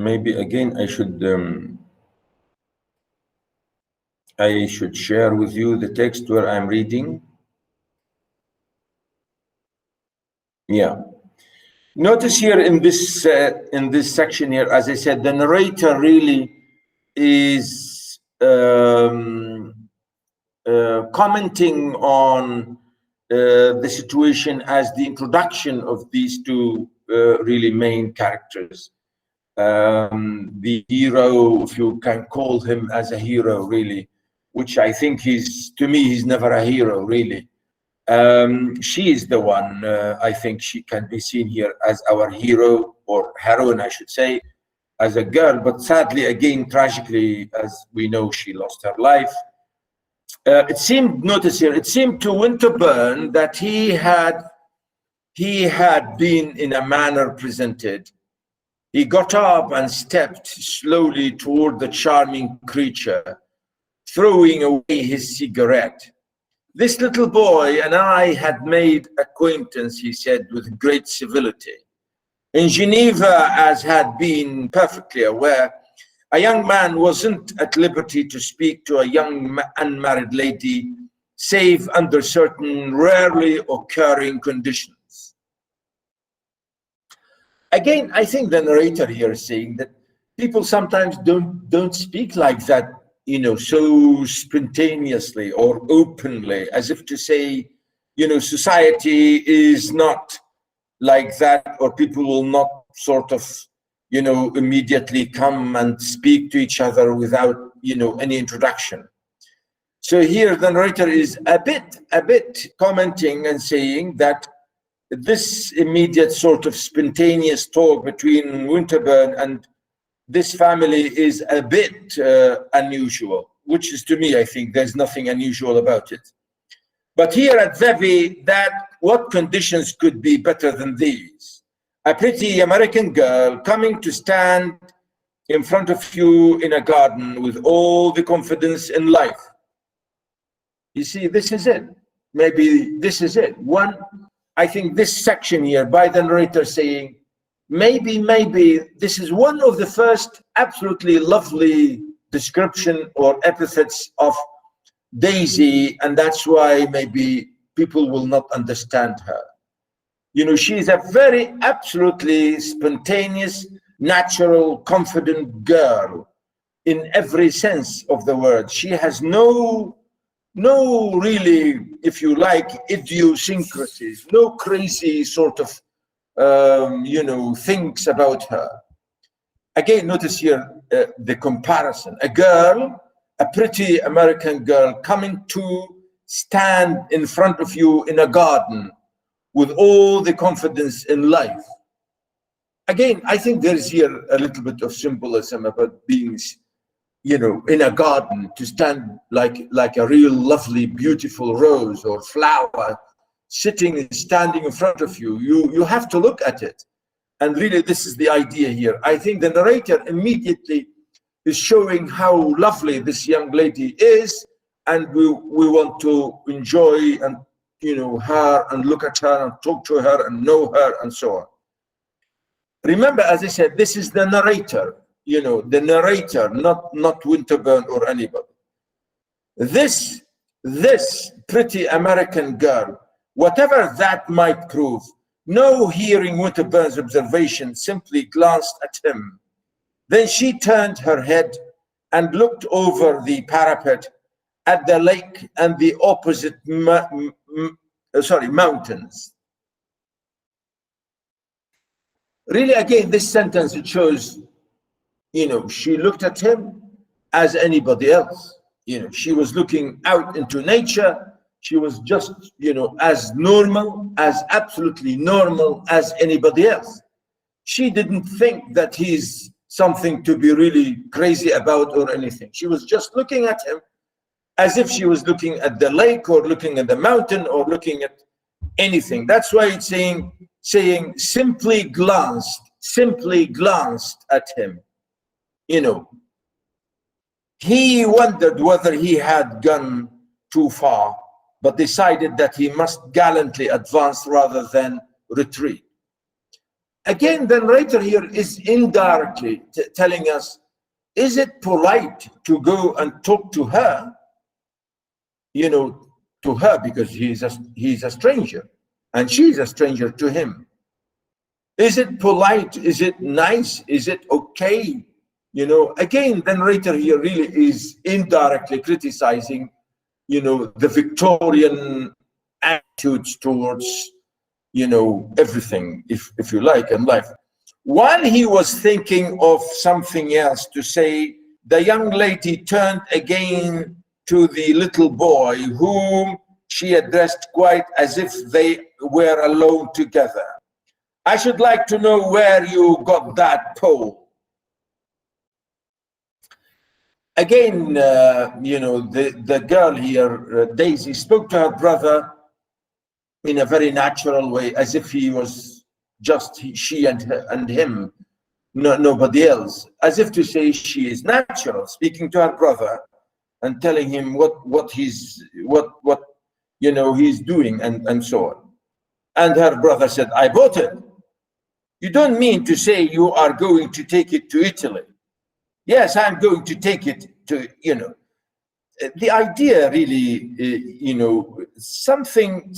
maybe again I should share with you the text where I'm reading. Yeah. Notice here in this section here, as I said, the narrator really is commenting on the situation as the introduction of these two really main characters. The hero, if you can call him as a hero, really, which I think to me, he's never a hero, really. She is the one, I think she can be seen here as our hero, or heroine, I should say, as a girl, but sadly, again, tragically, as we know, she lost her life. Notice here, it seemed to Winterburn that he had been in a manner presented. He got up and stepped slowly toward the charming creature, throwing away his cigarette. This little boy and I had made acquaintance, he said, with great civility. In Geneva, as had been perfectly aware, a young man wasn't at liberty to speak to a young unmarried lady, save under certain rarely occurring conditions. Again, I think the narrator here is saying that people sometimes don't speak like that, so spontaneously or openly, as if to say, society is not like that, or people will not sort of, immediately come and speak to each other without, any introduction. So here the narrator is a bit commenting and saying that this immediate sort of spontaneous talk between Winterburn and this family is a bit unusual, which is, to me, I think there's nothing unusual about it. But here at Vevey, what conditions could be better than these? A pretty American girl coming to stand in front of you in a garden with all the confidence in life. You see, this is it. Maybe this is it. I think this section here by the narrator saying, maybe this is one of the first absolutely lovely description or epithets of Daisy, and that's why maybe people will not understand her. She is a very absolutely spontaneous, natural, confident girl in every sense of the word. She has no really, if you like, idiosyncrasies, no crazy sort of things about her. Again, notice here the comparison. A pretty American girl coming to stand in front of you in a garden with all the confidence in life. Again, I think there's here a little bit of symbolism about being, in a garden, to stand like a real lovely, beautiful rose or flower, standing in front of you. You have to look at it. And really, this is the idea here. I think the narrator immediately is showing how lovely this young lady is, and we want to enjoy and her and look at her and talk to her and know her and so on. Remember, as I said, this is the narrator, the narrator, not Winterburn or anybody. This pretty American girl, whatever that might prove, no hearing Winterburn's observation, simply glanced at him. Then she turned her head and looked over the parapet at the lake and the opposite mountains. Really, again, this sentence, it shows, she looked at him as anybody else. She was looking out into nature. She was just, as normal, as absolutely normal as anybody else. She didn't think that he's something to be really crazy about or anything. She was just looking at him as if she was looking at the lake or looking at the mountain or looking at anything. That's why it's saying simply glanced at him. He wondered whether he had gone too far, but decided that he must gallantly advance rather than retreat. Again, the narrator here is indirectly telling us, is it polite to go and talk to her, you know, to her, because he's a stranger and she's a stranger to him? Is it polite? Is it nice? Is it okay? You know, again, the narrator here really is indirectly criticizing, you know, the Victorian attitudes towards, you know, everything, if you like, in life. While he was thinking of something else to say, the young lady turned again to the little boy, whom she addressed quite as if they were alone together. I should like to know where you got that pole. Again, you know, the girl here, Daisy, spoke to her brother in a very natural way, as if he was just she and him, nobody else, as if to say she is natural, speaking to her brother and telling him what he's you know he's doing, and so on. And her brother said, I bought it. You don't mean to say you are going to take it to Italy? Yes, I'm going to take it to, you know. The idea really, you know, something,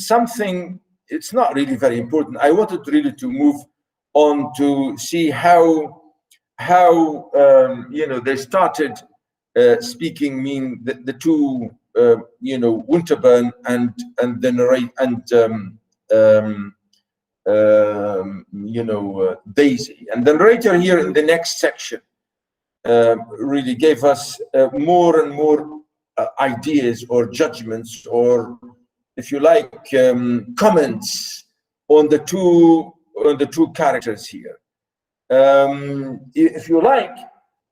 it's not really very important. I wanted really to move on to see how you know, they started speaking, mean the two, you know, Winterburn and the narrate and you know, Daisy. And the narrator here in the next section really gave us more and more ideas or judgments, or if you like, comments on the two characters here. If you like,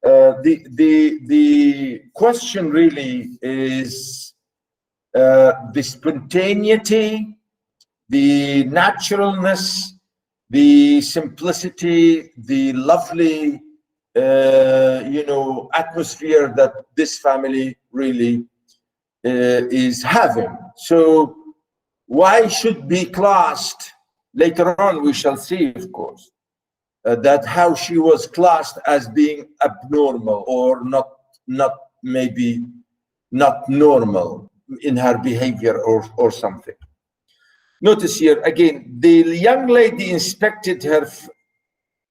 the question really is the spontaneity, the naturalness, the simplicity, the lovely you know, atmosphere that this family really is having. So why should be classed? Later on we shall see, of course, that how she was classed as being abnormal, or not maybe not normal in her behavior or something. Notice here again, the young lady inspected her.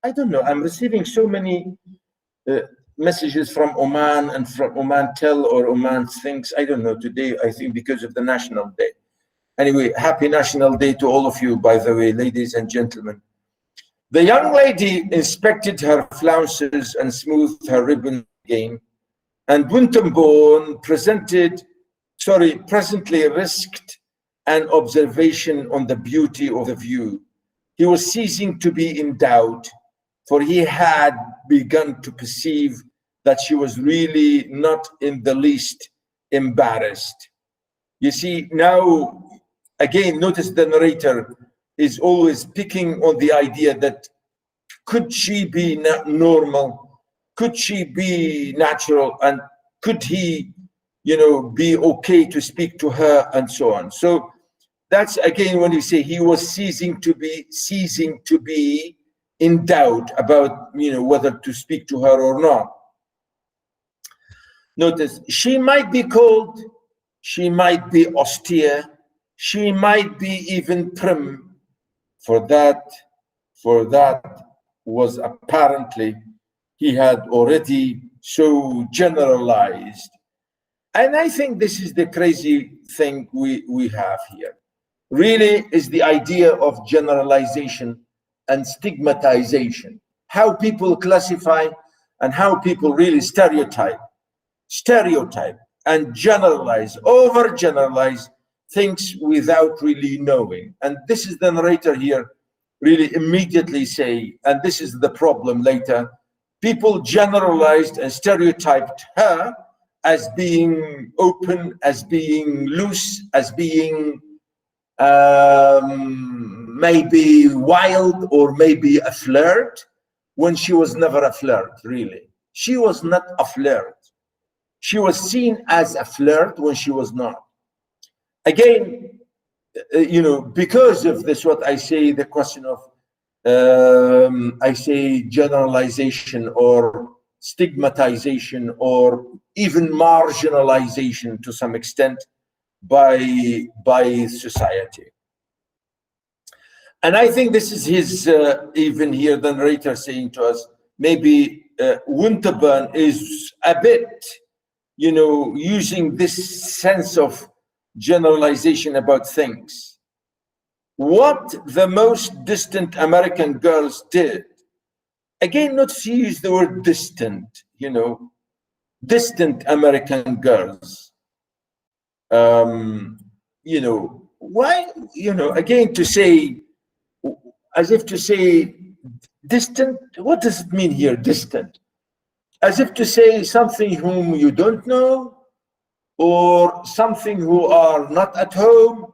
I don't know, I'm receiving so many messages from Oman and from Oman Tel or Oman Thinks. I don't know, today, I think because of the National Day. Anyway, happy National Day to all of you, by the way, ladies and gentlemen. The young lady inspected her flounces and smoothed her ribbon again, and Winterbourne presently risked an observation on the beauty of the view. He was ceasing to be in doubt, for he had begun to perceive that she was really not in the least embarrassed. You see, now, again, notice the narrator is always picking on the idea that could she be normal? Could she be natural? And could he, you know, be okay to speak to her, and so on. So that's, again, when you say he was ceasing to be in doubt about, you know, whether to speak to her or not. Notice, she might be cold, she might be austere, she might be even prim, for that was apparently he had already so generalized. And I think this is the crazy thing we have here. Really is the idea of generalization and stigmatization, how people classify and how people really stereotype and generalize, overgeneralize things without really knowing. And this is the narrator here really immediately say, and this is the problem later, people generalized and stereotyped her as being open, as being loose, as being maybe wild, or maybe a flirt, when she was never a flirt, really. She was not a flirt. She was seen as a flirt when she was not. Again, you know, because of this, what I say, the question of I say generalization or stigmatization or even marginalization to some extent by society. And I think this is his, even here, the narrator saying to us, maybe Winterburn is a bit, you know, using this sense of generalization about things. What the most distant American girls did, again, not to use the word distant, you know, distant American girls, you know, why, you know, again, to say, as if to say distant, what does it mean here, distant? As if to say something whom you don't know, or something who are not at home,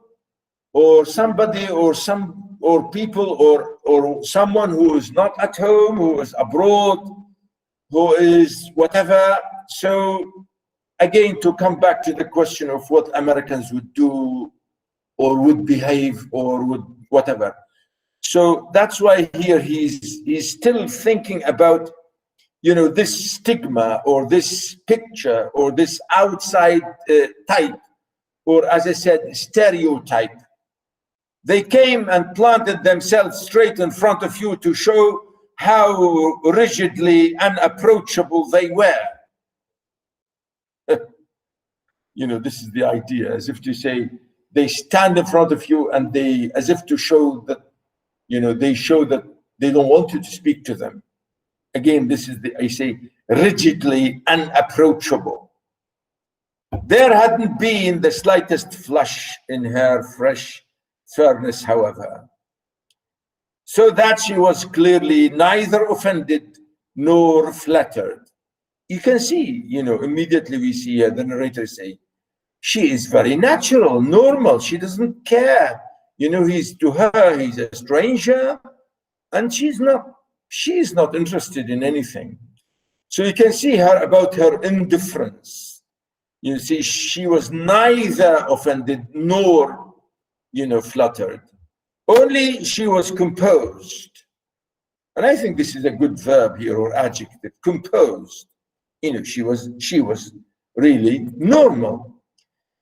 or somebody or people or someone who is not at home, who is abroad, who is whatever. So again, to come back to the question of what Americans would do or would behave or would whatever. So that's why here he's still thinking about, you know, this stigma or this picture or this outside type, or as I said, stereotype. They came and planted themselves straight in front of you to show how rigidly unapproachable they were. You know, this is the idea, as if to say, they stand in front of you and they, as if to show that, you know, they show that they don't want you to speak to them. Again, this is the, I say, rigidly unapproachable. There hadn't been the slightest flush in her fresh fairness, however, so that she was clearly neither offended nor flattered. You can see, you know, immediately we see the narrator say, she is very natural, normal, she doesn't care. You know, to her, he's a stranger, and she's not interested in anything. So you can see her about her indifference. You see, she was neither offended nor, you know, flattered. Only she was composed. And I think this is a good verb here, or adjective, composed. You know, she was really normal.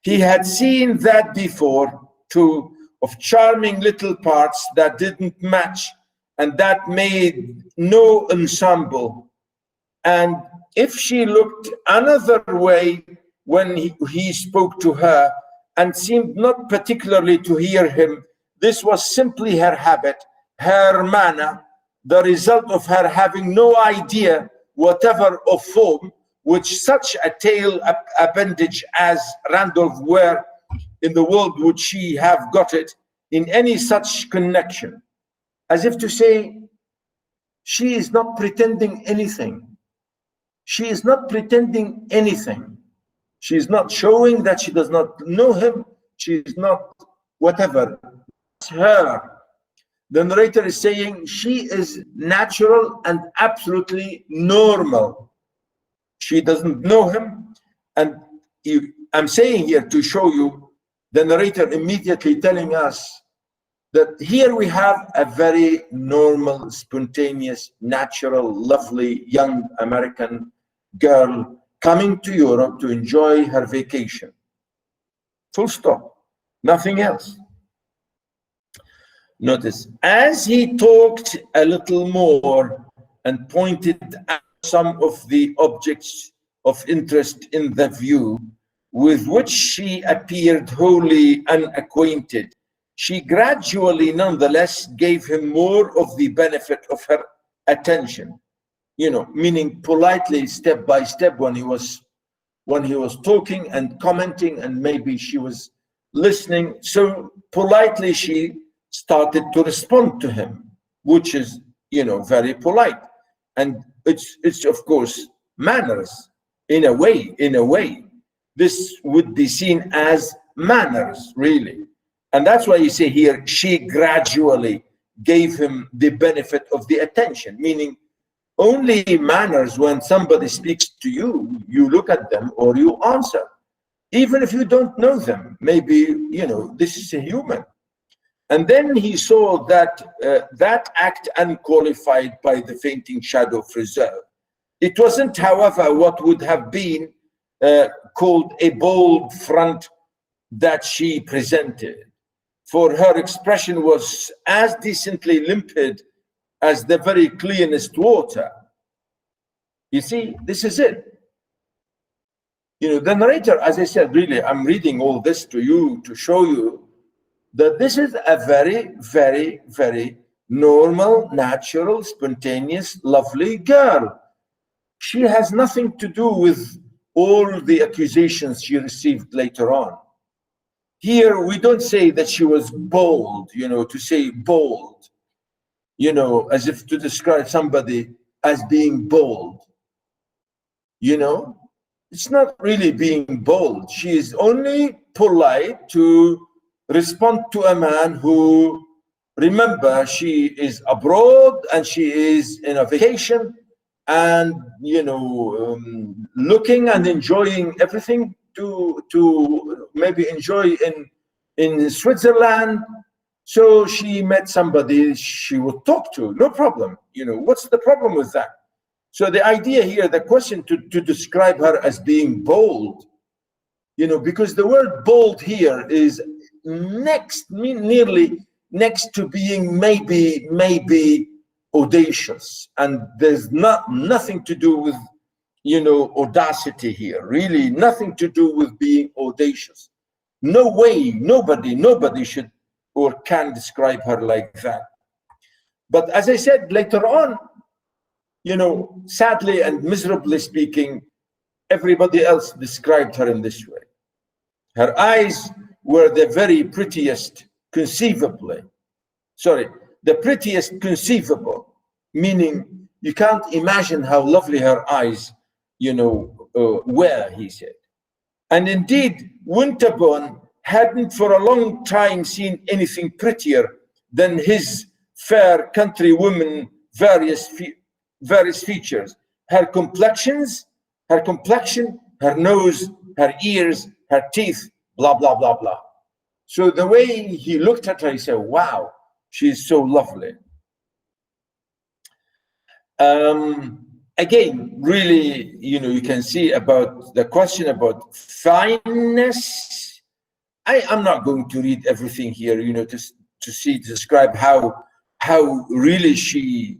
He had seen that before too, of charming little parts that didn't match and that made no ensemble. And if she looked another way when he spoke to her and seemed not particularly to hear him, this was simply her habit, her manner, the result of her having no idea whatever of form which such a tail appendage as Randolph were in the world would she have got it in any such connection. As if to say, she is not pretending anything. She is not pretending anything. She is not showing that she does not know him. She is not whatever. It's her. The narrator is saying she is natural and absolutely normal. She doesn't know him. And I'm saying here to show you the narrator immediately telling us that here we have a very normal, spontaneous, natural, lovely, young American girl coming to Europe to enjoy her vacation. Full stop. Nothing else. Notice, as he talked a little more and pointed out some of the objects of interest in the view with which she appeared wholly unacquainted, she gradually nonetheless gave him more of the benefit of her attention, you know, meaning politely, step by step, when he was talking and commenting, and maybe she was listening, so politely she started to respond to him, which is, you know, very polite. And it's of course manners in a way. This would be seen as manners, really. And that's why you say here, she gradually gave him the benefit of the attention, meaning only manners when somebody speaks to you, you look at them or you answer. Even if you don't know them, maybe, you know, this is a human. And then he saw that that act unqualified by the fainting shadow of reserve. It wasn't, however, what would have been called a bold front that she presented, for her expression was as decently limpid as the very cleanest water. You see, this is it. You know, the narrator, as I said, really, I'm reading all this to you to show you that this is a very, very, very normal, natural, spontaneous, lovely girl. She has nothing to do with all the accusations she received later on. Here, we don't say that she was bold, you know, to say bold, you know, as if to describe somebody as being bold. You know, it's not really being bold. She is only polite to respond to a man who, remember, she is abroad and she is in a vacation and, you know, looking and enjoying everything to maybe enjoy in Switzerland. So she met somebody she would talk to, no problem. You know, what's the problem with that? So the idea here, the question to describe her as being bold, you know, because the word bold here is nearly next to being maybe audacious, and there's nothing to do with, you know, audacity here, really nothing to do with being audacious. No way, nobody should or can describe her like that. But as I said later on, you know, sadly and miserably speaking, everybody else described her in this way. Her eyes were the very prettiest conceivably. Sorry, the prettiest conceivable, meaning you can't imagine how lovely her eyes, you know, were, he said. And indeed, Winterbourne hadn't for a long time seen anything prettier than his fair countrywoman various features. Her complexion, her nose, her ears, her teeth, blah, blah, blah, blah. So the way he looked at her, he said, wow, she's so lovely. Again, really, you know, you can see about the question about fineness. I'm not going to read everything here, you know, to describe how really she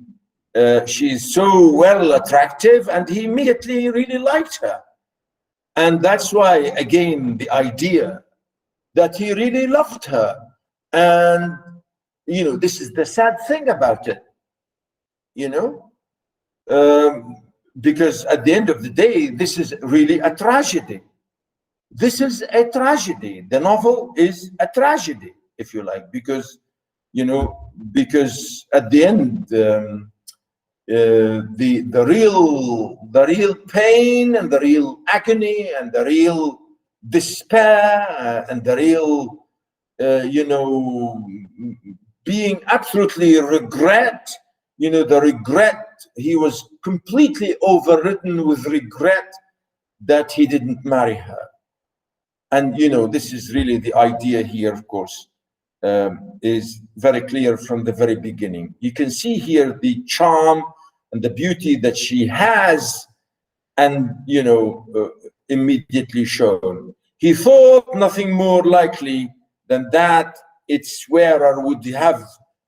is so well attractive, and he immediately really liked her. And that's why, again, the idea that he really loved her. And, you know, this is the sad thing about it, you know, because at the end of the day, this is really a tragedy. This is a tragedy. The novel is a tragedy, if you like, because, you know, because at the end, the real pain and the real agony and the real despair and the real, you know, being absolutely regret, you know, the regret, he was completely overridden with regret that he didn't marry her. And, you know, this is really the idea here, of course, is very clear from the very beginning. You can see here the charm and the beauty that she has, and, you know, immediately shown. He thought nothing more likely than that its wearer would have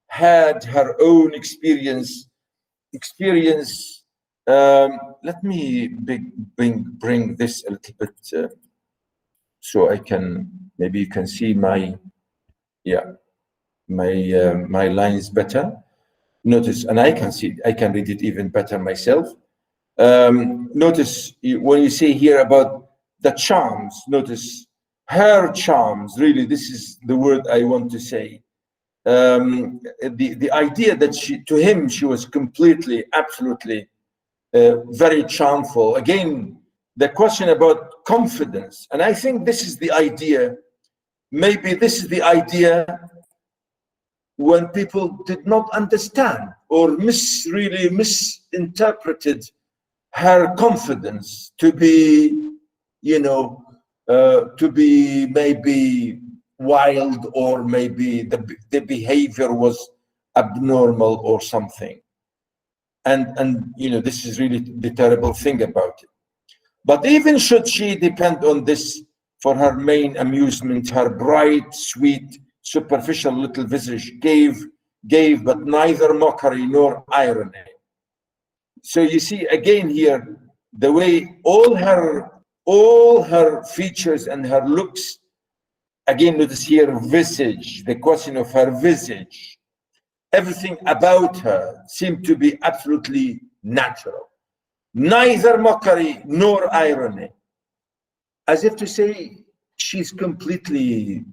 had her own experience. Let me bring this a little bit so I can, maybe you can see my, yeah, my lines better. Notice, and I can read it even better myself. Notice when you say here about the charms, notice her charms, really, this is the word I want to say. The idea that to him, she was completely, absolutely very charmful. Again, the question about confidence. And I think this is the idea, maybe this is the idea when people did not understand or really misinterpreted her confidence to be, you know, to be maybe wild, or maybe the behavior was abnormal or something. And you know, this is really the terrible thing about it. But even should she depend on this for her main amusement, her bright, sweet, superficial little visage gave but neither mockery nor irony. So you see again here the way all her features and her looks, again notice here visage, the question of her visage, everything about her seemed to be absolutely natural. Neither mockery nor irony. As if to say she's completely,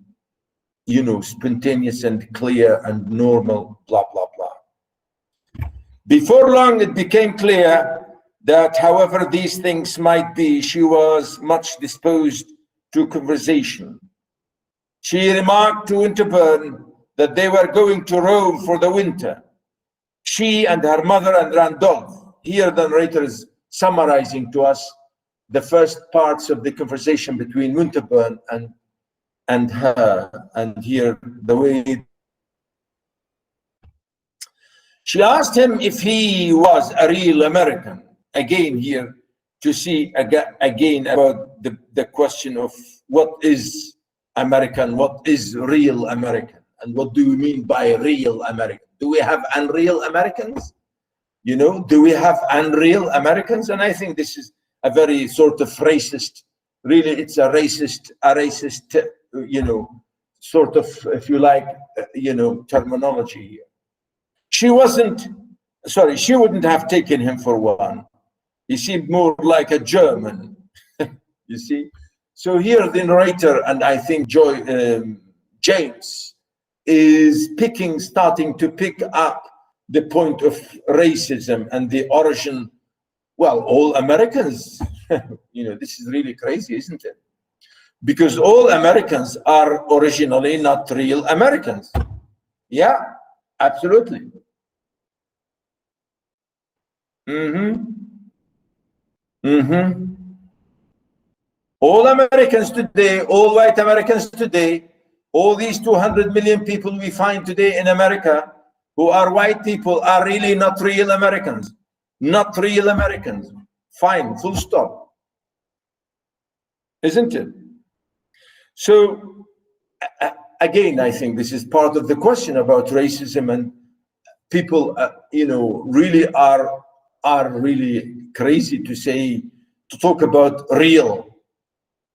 you know, spontaneous and clear and normal, blah, blah, blah. Before long, it became clear that however these things might be, she was much disposed to conversation. She remarked to Winterbourne that they were going to Rome for the winter. She and her mother and Randolph. Here the narrator is summarizing to us the first parts of the conversation between Winterbourne and her, and here the way she asked him if he was a real American. Again here to see again about the question of what is American, what is real American, and what do we mean by real American? Do we have unreal Americans? You know, do we have unreal Americans? And I think this is a very sort of racist, really it's a racist, you know, sort of, if you like, you know, terminology here. She wouldn't have taken him for one. He seemed more like a German, you see. So here the narrator, and I think James, is starting to pick up the point of racism and the origin. Well, all Americans, you know, this is really crazy, isn't it? Because all Americans are originally not real Americans. Yeah, absolutely. All Americans today, all white Americans today, all these 200 million people we find today in America who are white people are really not real Americans. Not real Americans. Fine, full stop. Isn't it? So, again, I think this is part of the question about racism, and people, you know, really are really crazy to talk about real.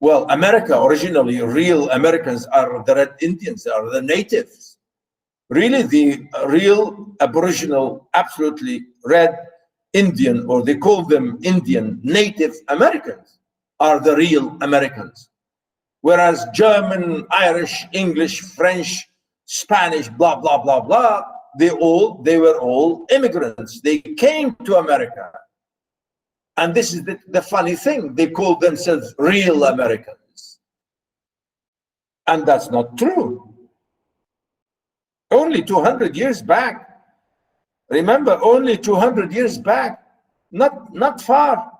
Well, America, originally, real Americans are the Red Indians, are the natives. Really, the real Aboriginal, absolutely Red Indian, or they call them Indian, Native Americans, are the real Americans. Whereas German, Irish, English, French, Spanish, blah, blah, blah, blah, they were all immigrants. They came to America. And this is the funny thing, they call themselves real Americans. And that's not true. Only 200 years back, remember, only 200 years back, not far,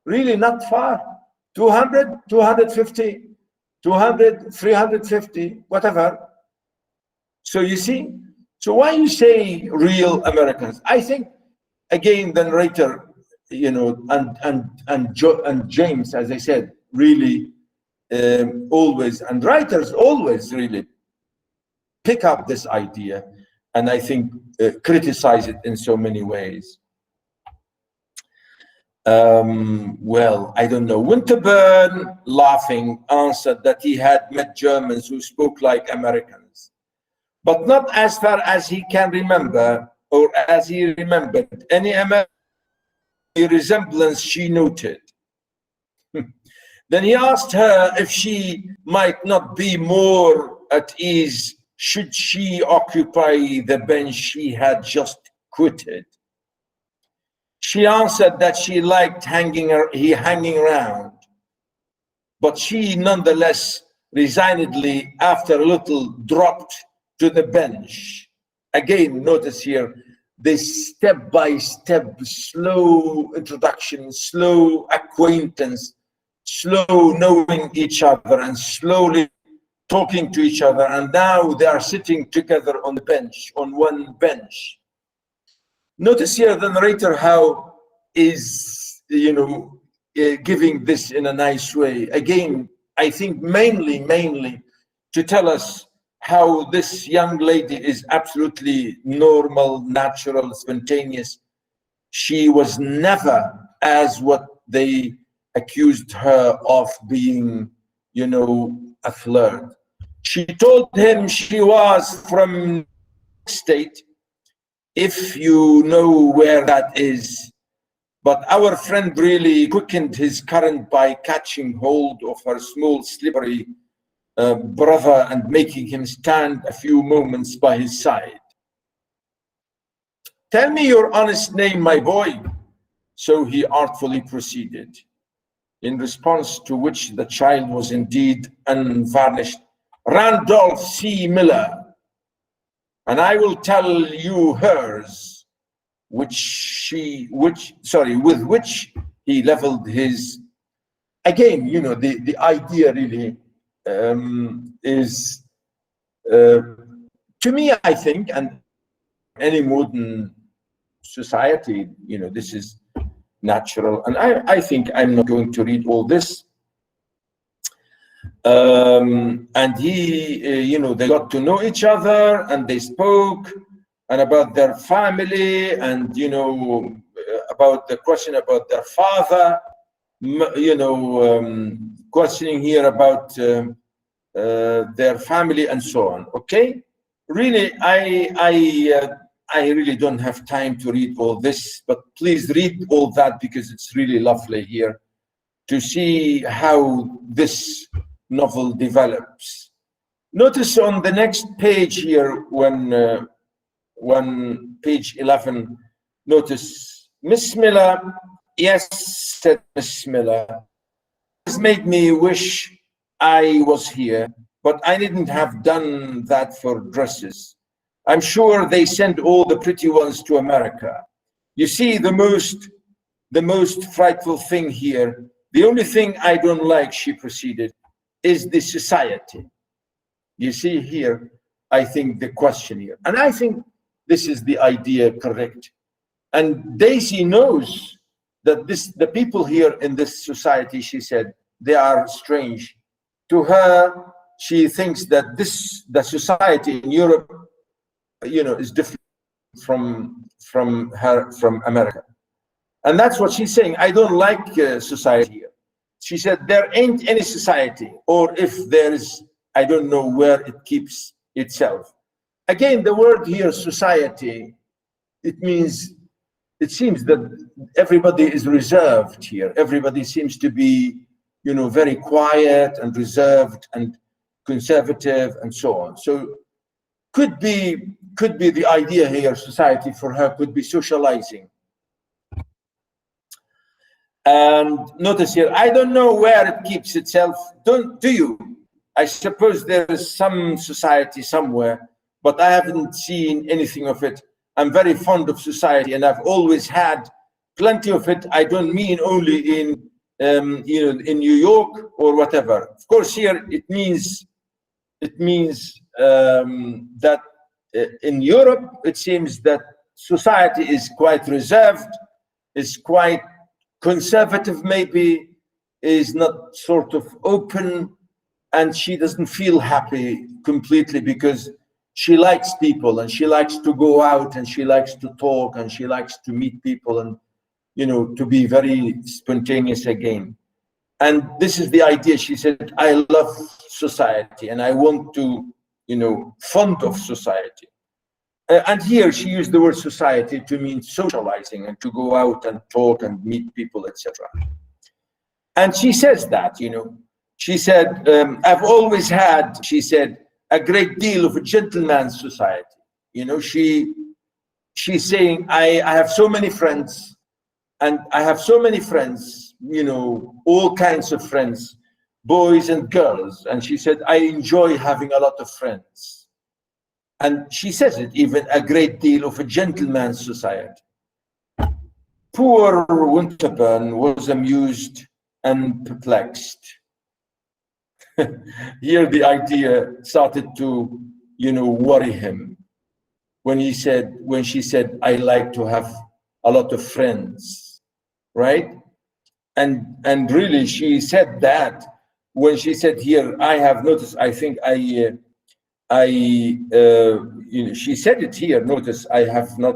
really not far. 200, 250, 200, 350, whatever. So you see, so why you say real Americans? I think, again, the narrator, you know, and James, as I said, really always, and writers always really pick up this idea, and I think criticize it in so many ways. Well, I don't know. Winterbourne, laughing, answered that he had met Germans who spoke like Americans, but not as far as he can remember, or as he remembered any American resemblance she noted. Then he asked her if she might not be more at ease should she occupy the bench she had just quitted. She answered that she liked hanging around, but she nonetheless resignedly, after a little, dropped to the bench. Again, notice here this step-by-step, slow introduction, slow acquaintance, slow knowing each other, and slowly talking to each other, and now they are sitting together on the bench, on one bench. Notice here the narrator how is, giving this in a nice way. Again, I think mainly to tell us how this young lady is absolutely normal, natural, spontaneous. She was never as what they accused her of being, a flirt. She told him she was from state, if you know where that is. But our friend really quickened his current by catching hold of her small, slippery brother and making him stand a few moments by his side. Tell me your honest name, my boy. So he artfully proceeded, in response to which the child was indeed unvarnished. Randolph C. Miller. And I will tell you hers, with which he leveled his. Again, the idea really is, to me, I think, and any modern society, this is natural. And I think I'm not going to read all this. And he, they got to know each other, and they spoke, and about their family, and about the question about their father, questioning here about their family and so on. Okay, really, I really don't have time to read all this, but please read all that, because it's really lovely here to see how this novel develops. Notice on the next page here, when page 11, notice Miss Miller. Yes, said Miss Miller, has made me wish I was here, but I didn't have done that for dresses. I'm sure they send all the pretty ones to America. You see, the most frightful thing here, the only thing I don't like, she proceeded, is the society. You see here, I think the question here, and I think this is the idea correct. And Daisy knows that the people here in this society, she said, they are strange. To her, she thinks that the society in Europe, is different from America. And that's what she's saying. I don't like society here. She said, there ain't any society, or if there is, I don't know where it keeps itself. Again, the word here, society, it seems that everybody is reserved here. Everybody seems to be, very quiet and reserved and conservative and so on. So could be the idea here, society for her could be socializing. And notice here, I don't know where it keeps itself. Do you? I suppose there is some society somewhere, but I haven't seen anything of it. I'm very fond of society, and I've always had plenty of it. I don't mean only in in New York or whatever. Of course, here it means that in Europe it seems that society is quite reserved, is quite conservative, maybe, is not sort of open, and she doesn't feel happy completely because she likes people and she likes to go out and she likes to talk and she likes to meet people and to be very spontaneous again. And this is the idea. She said, I love society and I want to, fond of society. And here she used the word society to mean socializing and to go out and talk and meet people, etc. And she says that, she said, I've always had, she said, a great deal of a gentleman's society. She's saying, I have so many friends, and I have so many friends, all kinds of friends, boys and girls. And she said, I enjoy having a lot of friends. And she says it, even a great deal of a gentleman's society. Poor Winterbourne was amused and perplexed. here the idea started to, worry him when she said, I like to have a lot of friends, right? And really, she said that when she said here, I have noticed, I think she said it here, notice I have not,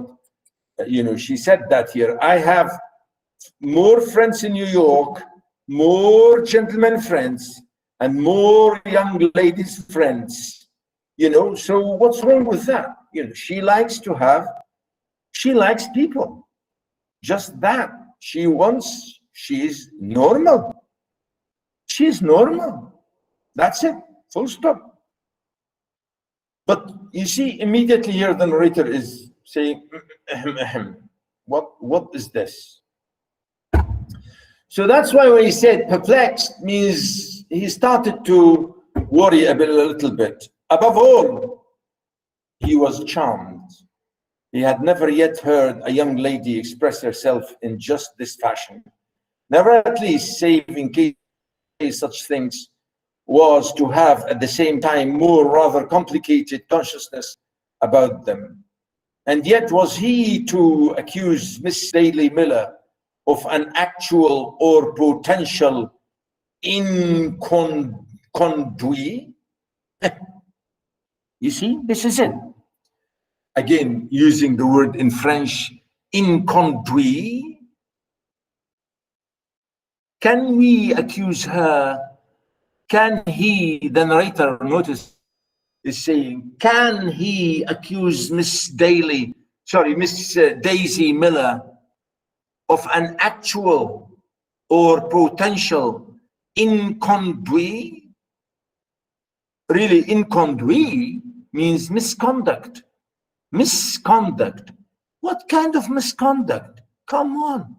she said that here, I have more friends in New York, more gentlemen friends, and more young ladies friends, so what's wrong with that? She likes people, just that. She's normal. She's normal. That's it, full stop. But you see, immediately here the narrator is saying, what is this? So that's why when he said perplexed, means he started to worry a little bit. Above all, he was charmed. He had never yet heard a young lady express herself in just this fashion. Never, at least, save in case such things was to have at the same time more rather complicated consciousness about them. And yet was he to accuse Miss Daly Miller of an actual or potential inconduit? You see, this is it. Again, using the word in French, inconduit. Can we accuse her? Can he, the narrator, notice, is saying, can he accuse Miss Daisy Miller of an actual or potential inconduit? Really, inconduit means misconduct. Misconduct. What kind of misconduct? Come on.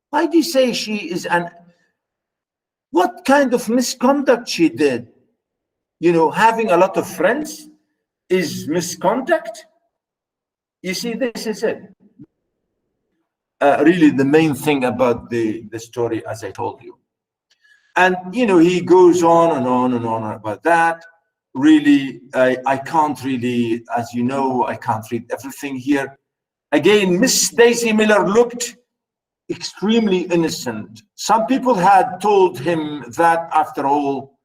Why do you say she is what kind of misconduct she did? Having a lot of friends is misconduct? You see, this is it. Really the main thing about the story, as I told you. And, he goes on and on and on about that. Really, I can't really, as you know, I can't read everything here. Again, Miss Daisy Miller looked extremely innocent. Some people had told him that after all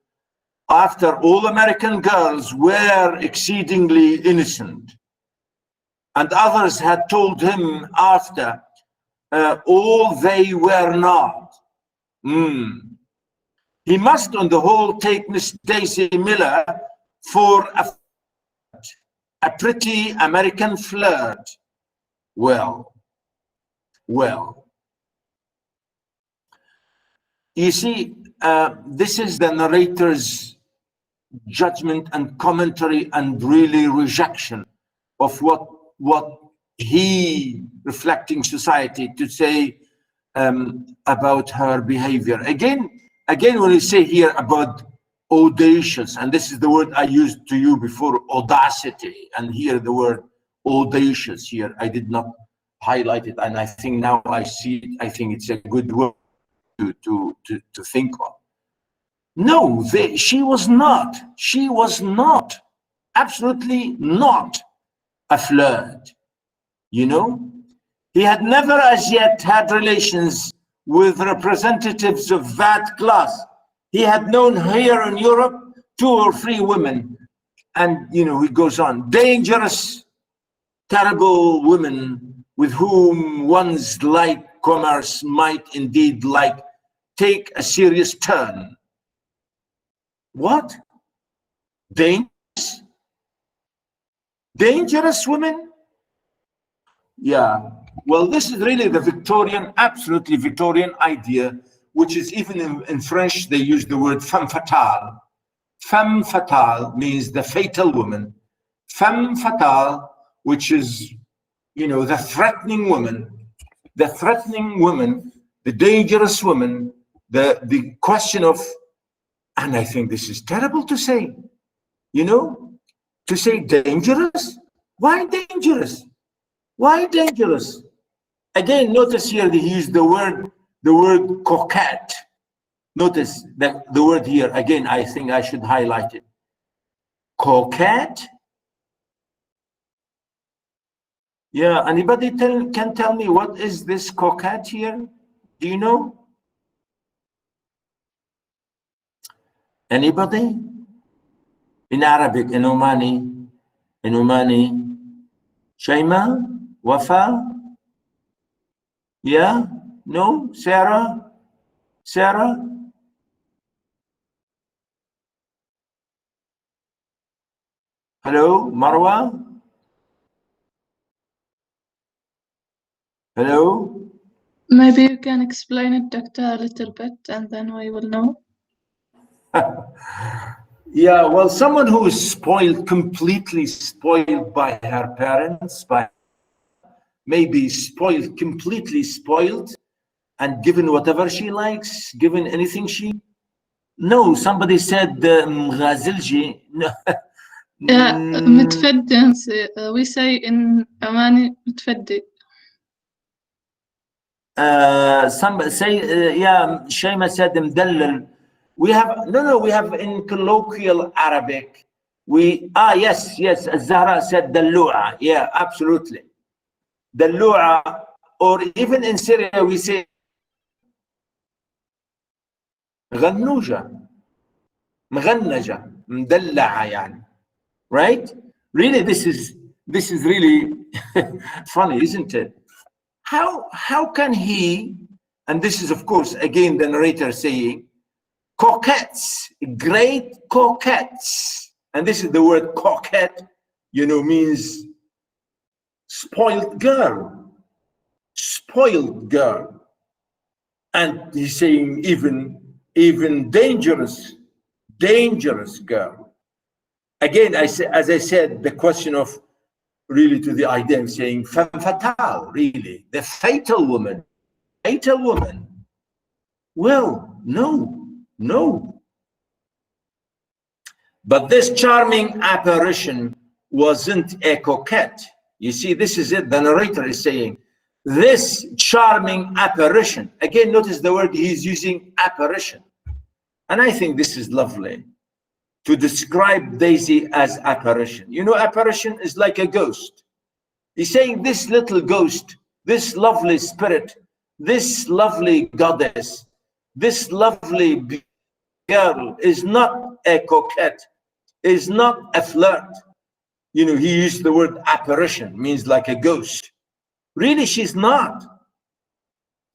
American girls were exceedingly innocent. And others had told him after all they were not. He must on the whole take Miss Daisy Miller for a pretty American flirt. Well. You see, this is the narrator's judgment and commentary and really rejection of what he, reflecting society, to say about her behavior. Again, when we say here about audacious, and this is the word I used to you before, audacity, and here the word audacious here, I did not highlight it, and I think now I see it, I think it's a good word to think of. No, she was not, absolutely not a flirt. He had never as yet had relations with representatives of that class. He had known here in Europe 2 or 3 women, and he goes on, dangerous, terrible women with whom one's light commerce might indeed take a serious turn. What? Dangerous women? Yeah. Well, this is really the Victorian, absolutely Victorian idea, which is even in French, they use the word femme fatale. Femme fatale means the fatal woman. Femme fatale, which is, the threatening woman, the dangerous woman, the question of, and I think this is terrible to say, to say dangerous. Why dangerous? Why dangerous? Again, notice here that he used the word coquette. Notice that the word here, again, I think I should highlight it. Coquette? Yeah, anybody can tell me what is this coquette here? Do you know? Anybody? In Arabic, in Omani, Shaima, Wafa? Yeah? No? Sarah? Sarah? Hello? Marwa? Hello? Maybe you can explain it, Doctor, a little bit, and then we will know. Yeah, well, someone who is spoiled, completely spoiled by her parents, by maybe spoiled, completely spoiled, and given whatever she likes, given anything she... No, somebody said مغازلجي. No. Yeah, متفدي. We say in Omani متفدي. Some say, yeah, Shaima said مدلل. We have, no, we have in colloquial Arabic, yes, Zahra said دلوعة. Yeah, absolutely. دلوعة, or even in Syria we say غنوجة, مغنجة, مدلعة يعني. Right? Really, this is really funny, isn't it? How can he, and this is of course again the narrator saying, coquettes, great coquettes, and this is the word coquette, means spoiled girl, and he's saying even dangerous girl. Again, as I said, the question of really to the idea of saying femme fatale, really, the fatal woman. Well, no. But this charming apparition wasn't a coquette. You see, this is it. The narrator is saying, this charming apparition. Again, notice the word he's using, apparition. And I think this is lovely, to describe Daisy as apparition. Apparition is like a ghost. He's saying this little ghost, this lovely spirit, this lovely goddess, this lovely girl is not a coquette, is not a flirt. He used the word apparition, means like a ghost. Really, she's not.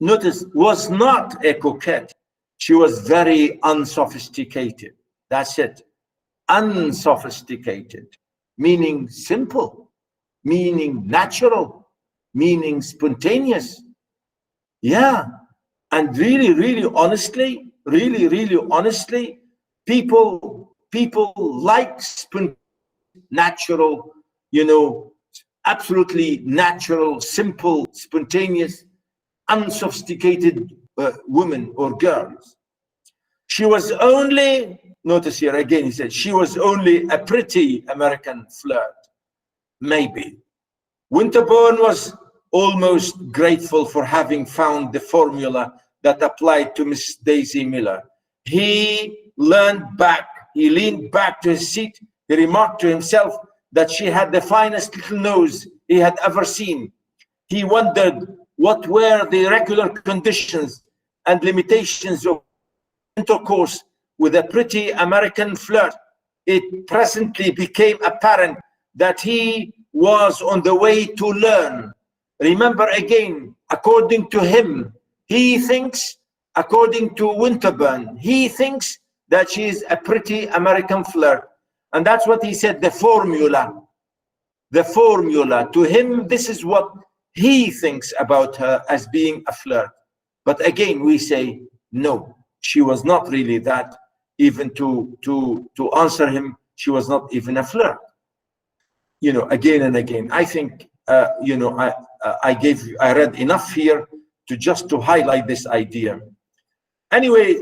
Notice, was not a coquette. She was very unsophisticated. That's it. Unsophisticated, meaning simple, meaning natural, meaning spontaneous. Yeah. And really honestly, people like natural, absolutely natural, simple, spontaneous, unsophisticated women or girls. She was only, notice here again, he said, she was only a pretty American flirt. Maybe. Winterbourne was almost grateful for having found the formula that applied to Miss Daisy Miller. He leaned back to his seat. He remarked to himself that she had the finest little nose he had ever seen. He wondered what were the regular conditions and limitations of intercourse with a pretty American flirt. It presently became apparent that he was on the way to learn. Remember again, according to him, he thinks, according to Winterbourne, he thinks that she is a pretty American flirt. And that's what he said, the formula. To him, this is what he thinks about her as being a flirt. But again, we say, no, she was not really that. Even to answer him, she was not even a flirt. Again and again. I think, I read enough here to highlight this idea. Anyway,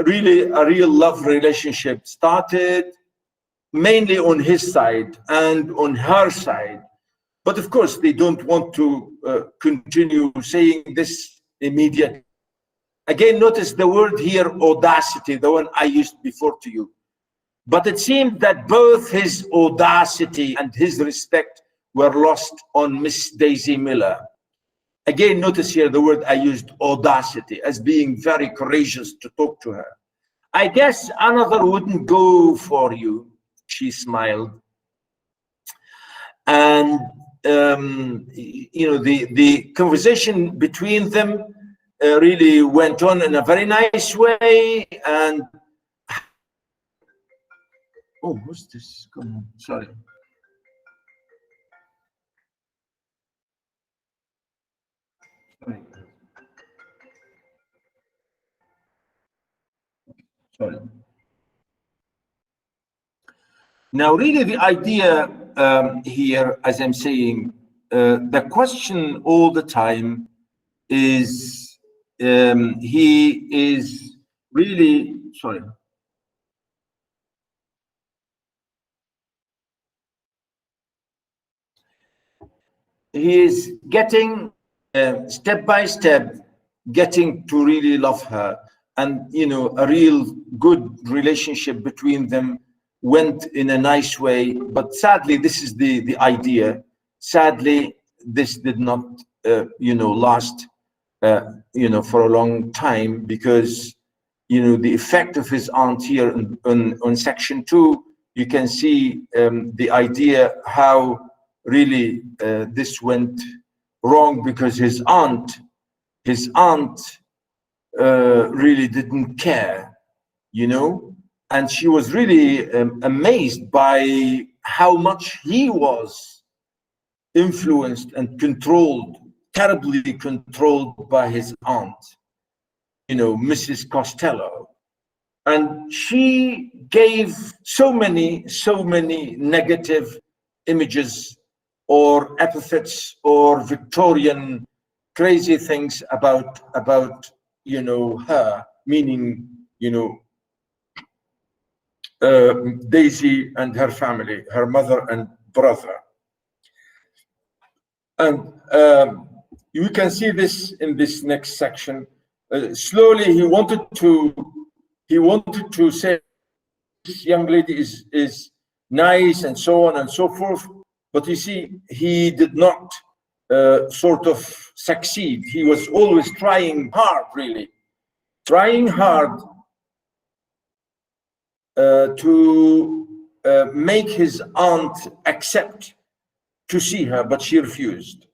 really, a real love relationship started mainly on his side and on her side. But of course, they don't want to continue saying this immediately. Again, notice the word here, audacity, the one I used before to you. But it seemed that both his audacity and his respect were lost on Miss Daisy Miller. Again, notice here the word I used, audacity, as being very courageous to talk to her. I guess another wouldn't go for you, she smiled. And, you know, the conversation between them really went on in a very nice way. And, oh, what's this? Come on, sorry. Sorry. Now, really, the idea here, as I'm saying, the question all the time is, he is really, sorry. He is getting step by step, getting to really love her. And, you know, a real good relationship between them went in a nice way. But sadly, this is the idea. Sadly, this did not, you know, last, you know, for a long time, because, you know, the effect of his aunt here on section 2, you can see the idea how really this went wrong, because his aunt really didn't care, you know, and she was really amazed by how much he was influenced and controlled, terribly controlled by his aunt, you know, Mrs. Costello. And she gave so many negative images or epithets or Victorian crazy things about you know, her, meaning, you know, Daisy and her family, her mother and brother. And you can see this in this next section. Slowly, he wanted to say this young lady is nice and so on and so forth. But you see, he did not sort of succeed. He was always trying hard, really, trying hard to make his aunt accept to see her, but she refused.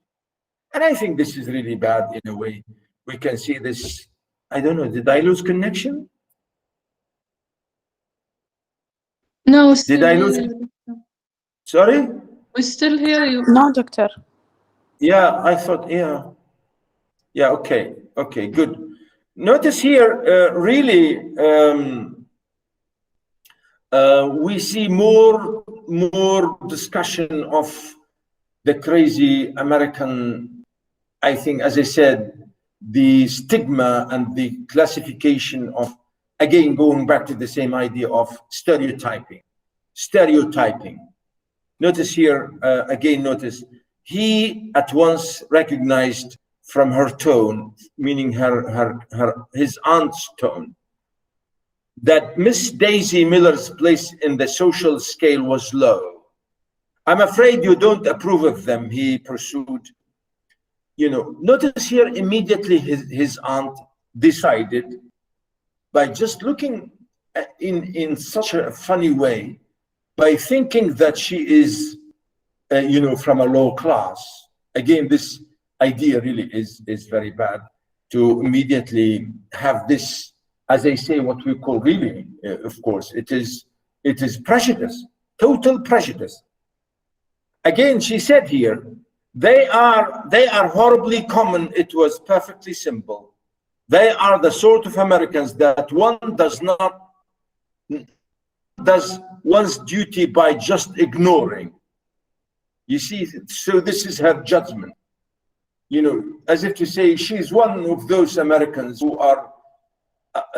And I think this is really bad in a way. We can see this. I don't know, did I lose connection? No, Did I lose? Sorry? We still hear you. No, doctor. Yeah, I thought, yeah. Yeah, okay, good. Notice here, really, we see more discussion of the crazy American, I think, as I said, the stigma and the classification of, again, going back to the same idea of stereotyping. Notice here, again, notice, he at once recognized from her tone, meaning his aunt's tone, that Miss Daisy Miller's place in the social scale was low. I'm afraid you don't approve of them, he pursued. You know, notice here immediately his aunt decided, by just looking in such a funny way, by thinking that she is, you know, from a low class. Again, this idea really is very bad, to immediately have this, as I say, what we call really, of course, it is prejudice, total prejudice. Again, she said here, they are horribly common. It was perfectly simple. They are the sort of Americans that one does one's duty by just ignoring. You see, so this is her judgment. You know, as if to say she's one of those Americans who are,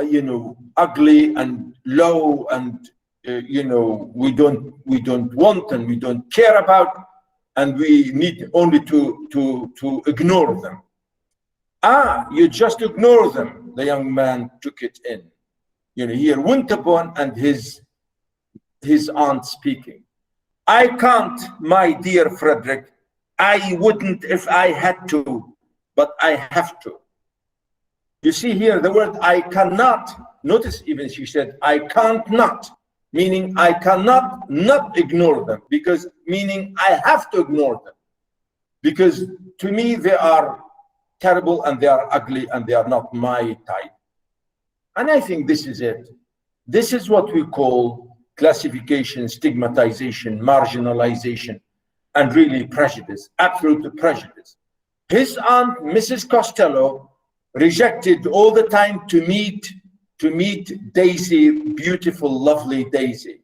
you know, ugly and low, and you know, we don't want and we don't care about, and we need only to ignore them. You just ignore them. the young man took it in. You know, here Winterborn and his aunt speaking. I can't, my dear Frederick, I wouldn't if I had to, but I have to. You see here the word I cannot. Notice even she said, I can't not, meaning I cannot not ignore them, because meaning I have to ignore them. Because to me, they are terrible and they are ugly and they are not my type. And I think this is it. This is what we call classification, stigmatization, marginalization, and really prejudice, absolute prejudice. His aunt, Mrs. Costello, rejected all the time to meet Daisy, beautiful, lovely Daisy.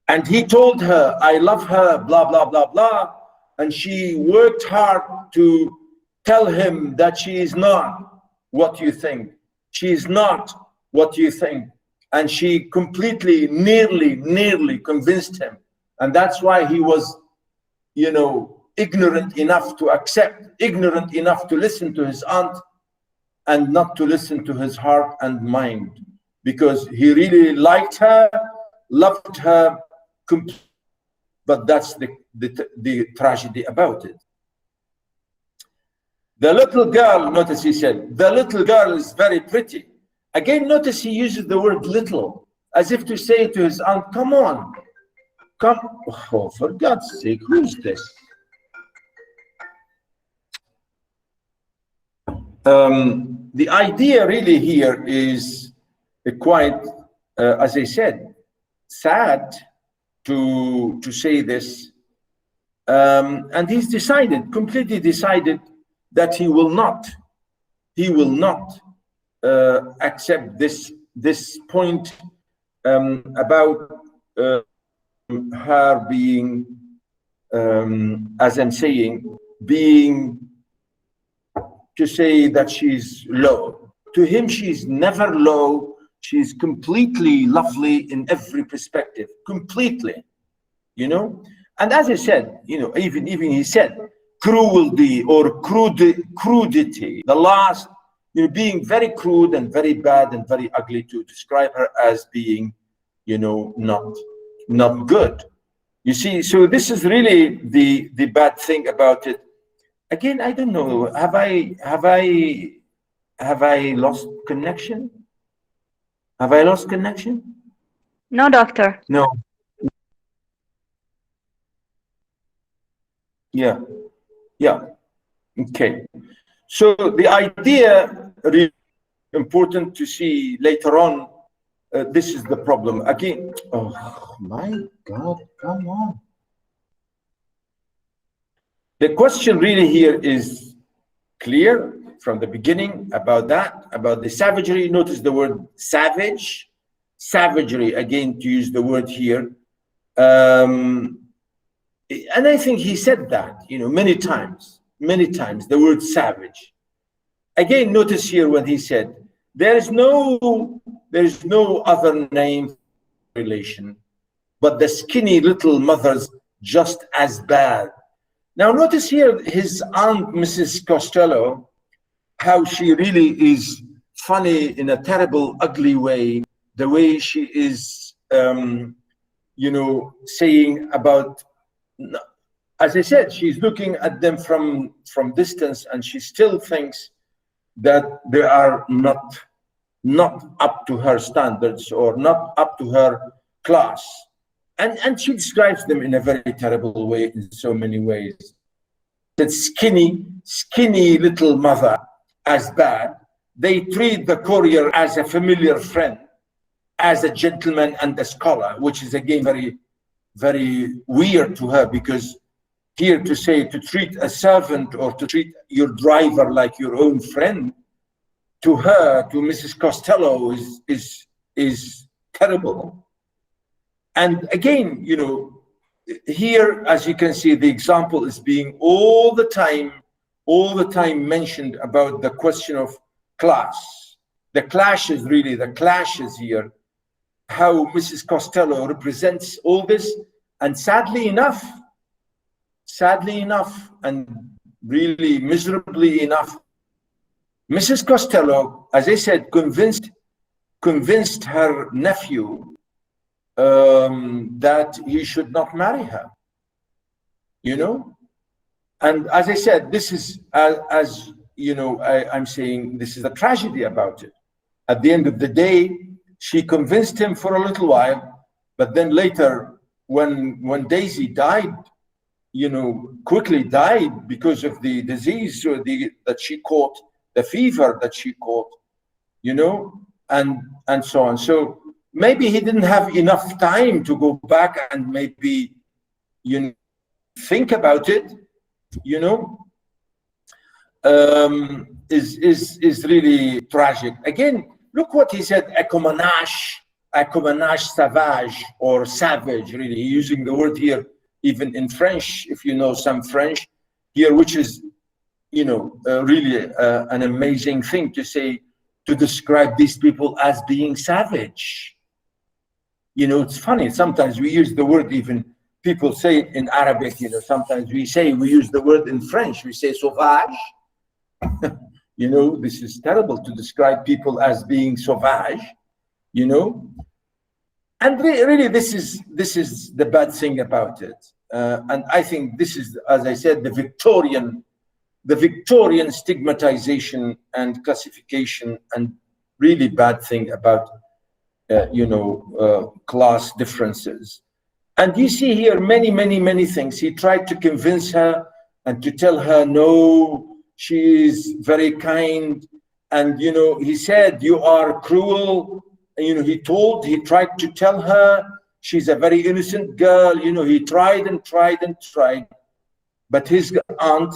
And he told her, I love her, blah, blah, blah, blah. And she worked hard to tell him that she is not what you think. She is not what you think. And she completely, nearly convinced him. And that's why he was, you know, ignorant enough to accept, ignorant enough to listen to his aunt and not to listen to his heart and mind, because he really liked her, loved her, but that's the tragedy about it. The little girl, notice he said, the little girl is very pretty. Again, notice he uses the word little, as if to say to his aunt, come on, come, oh, for God's sake, who's this? The idea really here is quite, as I said, sad to say this. And he's decided, completely decided, that he will not accept this point about her being, as I'm saying, being, to say that she's low. To him, she's never low. She's completely lovely in every perspective, completely, you know? And as I said, you know, even he said, cruelty or crudity, the last, you know, being very crude and very bad and very ugly, to describe her as being, you know, not good. You see, so this is really the bad thing about it. Again, I don't know, have I lost connection? Have I lost connection? No, doctor. No. Yeah. Okay. So the idea, really important to see later on, this is the problem. Again, oh my God, come on. The question really here is clear from the beginning about that, about the savagery. Notice the word savage, savagery, again, to use the word here. And I think he said that, you know, many times, the word savage. Again, notice here when he said, there's no other name relation, but the skinny little mother's just as bad. Now, notice here his aunt, Mrs. Costello, how she really is funny in a terrible, ugly way, the way she is, you know, saying about, as I said, she's looking at them from distance, and she still thinks that they are not up to her standards or not up to her class. And she describes them in a very terrible way in so many ways. That skinny little mother as bad. They treat the courier as a familiar friend, as a gentleman and a scholar, which is again very, very weird to her, because here to say to treat a servant or to treat your driver like your own friend, to her, to Mrs. Costello, is terrible. And again, you know, here, as you can see, the example is being all the time mentioned about the question of class. The clashes, really, the clashes here, how Mrs. Costello represents all this. And sadly enough, and really miserably enough, Mrs. Costello, as I said, convinced her nephew that he should not marry her, you know? And as I said, this is, as you know, I'm saying this is a tragedy about it. At the end of the day, she convinced him for a little while, but then later, when Daisy died, you know, quickly died because of the disease that she caught, the fever that she caught, you know, and so on. So maybe he didn't have enough time to go back and maybe, you know, think about it, you know, is really tragic. Again, look what he said, écoménage sauvage, or savage, really, using the word here, even in French, if you know some French here, which is, you know, really an amazing thing to say, to describe these people as being savage. You know, it's funny, sometimes we use the word, even people say it in Arabic, you know, sometimes we use the word in French, we say sauvage. You know, this is terrible to describe people as being sauvage, you know. And really, this is the bad thing about it. And I think this is, as I said, the Victorian stigmatization and classification, and really bad thing about, you know, class differences. And you see here many things. He tried to convince her and to tell her, no, she is very kind. And, you know, he said, you are cruel. And, you know, he tried to tell her she's a very innocent girl. You know, he tried and tried and tried, but his aunt,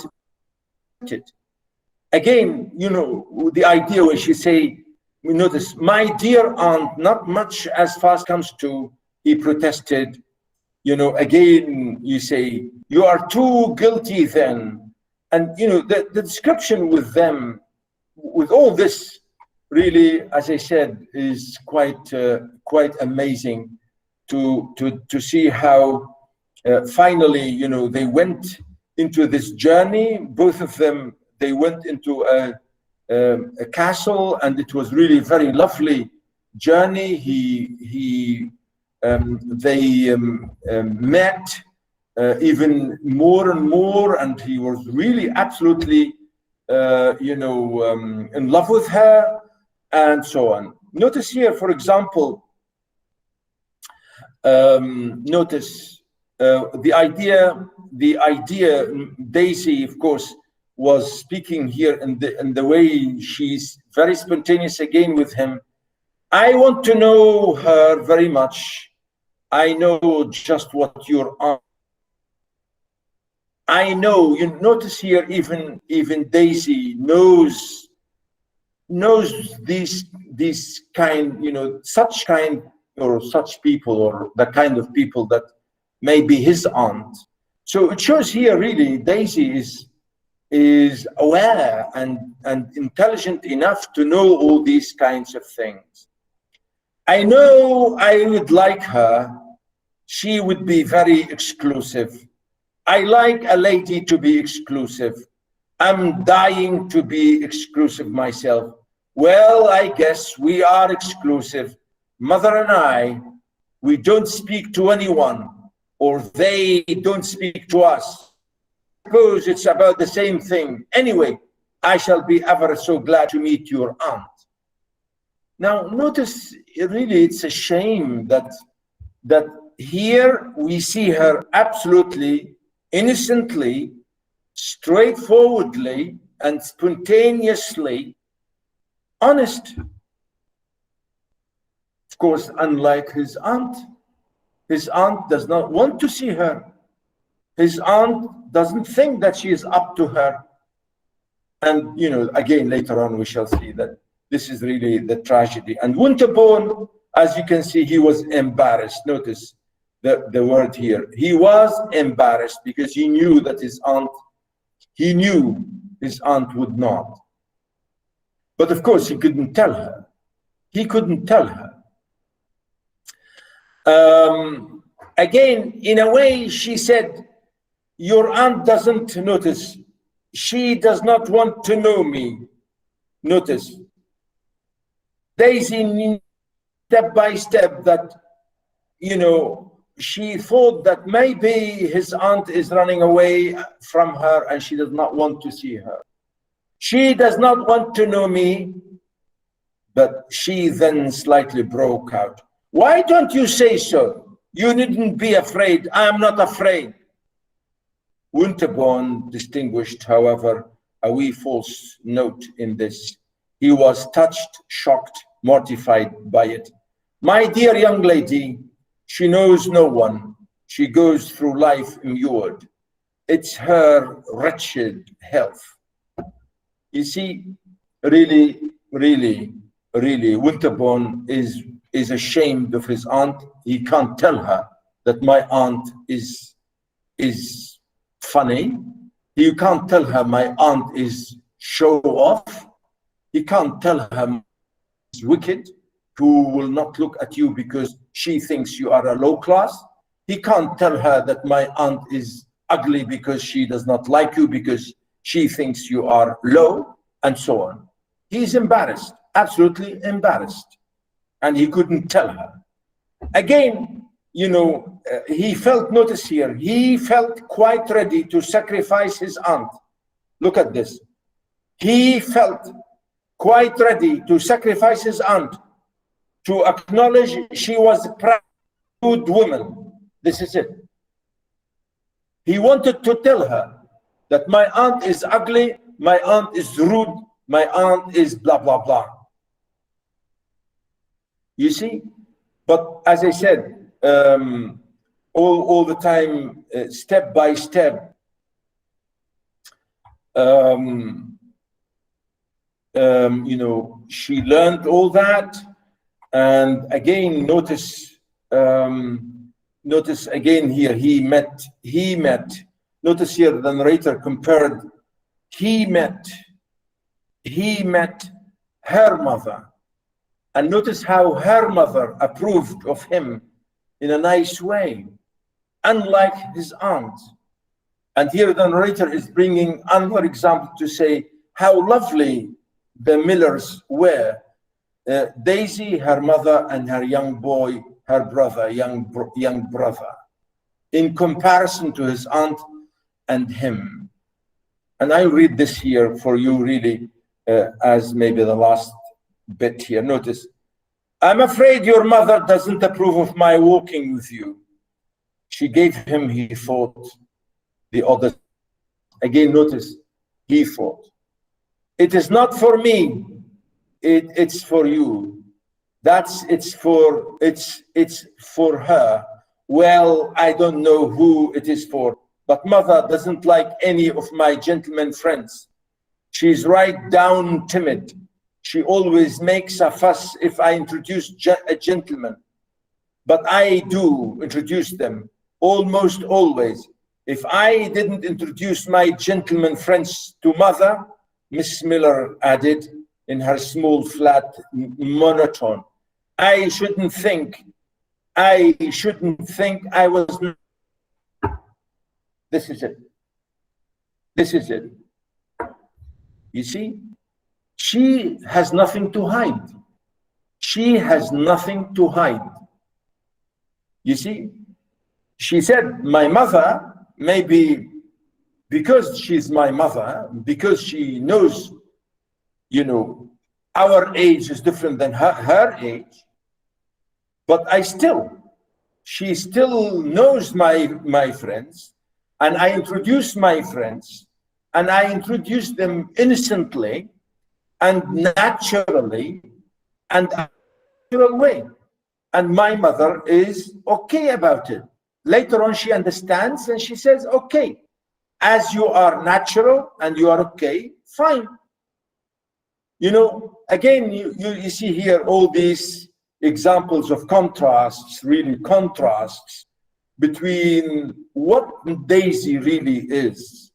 again, you know, the idea where she say, you notice, my dear aunt, not much as fast comes to, he protested, you know, again, you say, you are too guilty then. And, you know, the description with them, with all this, really, as I said, is quite amazing to see how finally, you know, they went into this journey. Both of them, they went into a castle, and it was really very lovely journey. They met even more and more, and he was really absolutely, you know, in love with her, and so on. Notice here, for example, notice the idea. Daisy, of course, was speaking here in the way she's very spontaneous again with him. I want to know her very much. I know just what you're on. I know, you notice here, even Daisy knows these kind, you know, such kind, or such people, or the kind of people that may be his aunt. So it shows here really Daisy is aware and intelligent enough to know all these kinds of things. I know I would like her. She would be very exclusive. I like a lady to be exclusive. I'm dying to be exclusive myself. Well, I guess we are exclusive. Mother and I, we don't speak to anyone, or they don't speak to us. I suppose it's about the same thing. Anyway, I shall be ever so glad to meet your aunt. Now, notice, really, it's a shame that here we see her absolutely innocently, straightforwardly, and spontaneously honest. Of course, unlike his aunt. His aunt does not want to see her. His aunt doesn't think that she is up to her. And, you know, again, later on, we shall see that this is really the tragedy. And Winterbourne, as you can see, he was embarrassed. Notice the word here. He was embarrassed because he knew that his aunt would not. But of course, he couldn't tell her. He couldn't tell her. Again, in a way, she said, your aunt doesn't notice. She does not want to know me. notice, Daisy knew step by step that, you know, she thought that maybe his aunt is running away from her and she does not want to see her. She does not want to know me, but she then slightly broke out. Why don't you say so? You needn't be afraid. I am not afraid. Winterbourne distinguished, however, a wee false note in this. He was touched, shocked, mortified by it. My dear young lady, she knows no one. She goes through life immured. It's her wretched health. You see, really, Winterbourne is ashamed of his aunt. He can't tell her that my aunt is funny. You can't tell her my aunt is show off. He can't tell her she's wicked, who will not look at you because she thinks you are a low class. He can't tell her that my aunt is ugly because she does not like you, because she thinks you are low, and so on. He's embarrassed, absolutely embarrassed. And he couldn't tell her. Again, you know, he felt, notice here, he felt quite ready to sacrifice his aunt. Look at this. He felt quite ready to sacrifice his aunt, to acknowledge she was a proud woman. This is it. He wanted to tell her that my aunt is ugly, my aunt is rude, my aunt is blah, blah, blah. You see? But as I said, all the time, step by step, you know, she learned all that. And again, notice again here, he met, notice here the narrator compared, he met her mother. And notice how her mother approved of him in a nice way, unlike his aunt. And here the narrator is bringing another example to say how lovely the Millers were. Daisy, her mother, and her young boy, her brother, young brother, in comparison to his aunt and him. And I'll read this here for you really as maybe the last bit here. Notice, I'm afraid your mother doesn't approve of my walking with you. She gave him, he thought, the other. Again, notice, he thought. It is not for me. It's for you. It's for her. Well, I don't know who it is for, but mother doesn't like any of my gentlemen friends. She's right down timid. She always makes a fuss if I introduce a gentleman, but I do introduce them almost always. If I didn't introduce my gentleman friends to mother, Miss Miller added in her small, flat monotone, I shouldn't think I was. This is it. This is it. You see, she has nothing to hide. She has nothing to hide. You see, she said, my mother, maybe because she's my mother, because she knows, you know, our age is different than her age, but she still knows my friends, and I introduce my friends, and I introduce them innocently and naturally and natural way. And my mother is okay about it. Later on, she understands and she says, okay, as you are natural and you are okay, fine. You know, again, you see here all these examples of contrasts, really contrasts between what Daisy really is,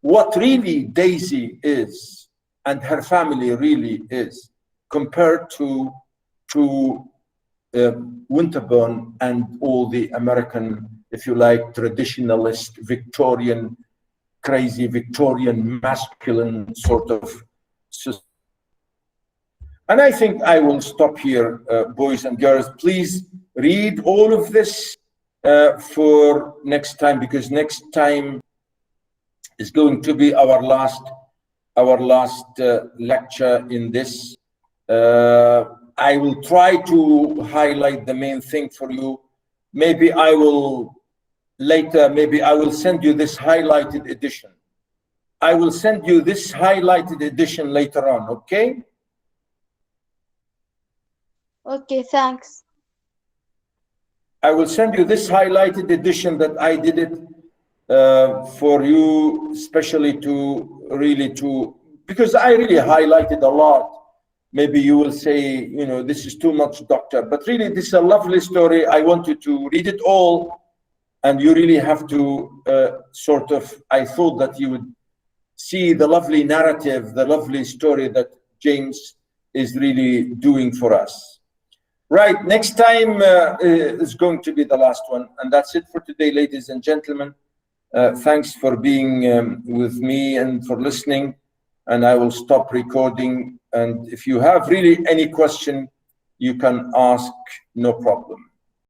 what really Daisy is, and her family really is, compared to Winterbourne and all the American, if you like, traditionalist, Victorian, crazy Victorian, masculine sort of society. And I think I will stop here, boys and girls. Please read all of this for next time, because next time is going to be our last lecture in this. I will try to highlight the main thing for you. Maybe I will later, maybe I will send you this highlighted edition. I will send you this highlighted edition later on, okay? Okay, thanks. I will send you this highlighted edition that I did it for you, especially to really because I really highlighted a lot. Maybe you will say, you know, this is too much, doctor, but really this is a lovely story. I want you to read it all, and you really have to sort of, I thought that you would see the lovely narrative, the lovely story that James is really doing for us. Right, next time is going to be the last one. And that's it for today, ladies and gentlemen. Thanks for being with me and for listening. And I will stop recording. And if you have really any question, you can ask, no problem.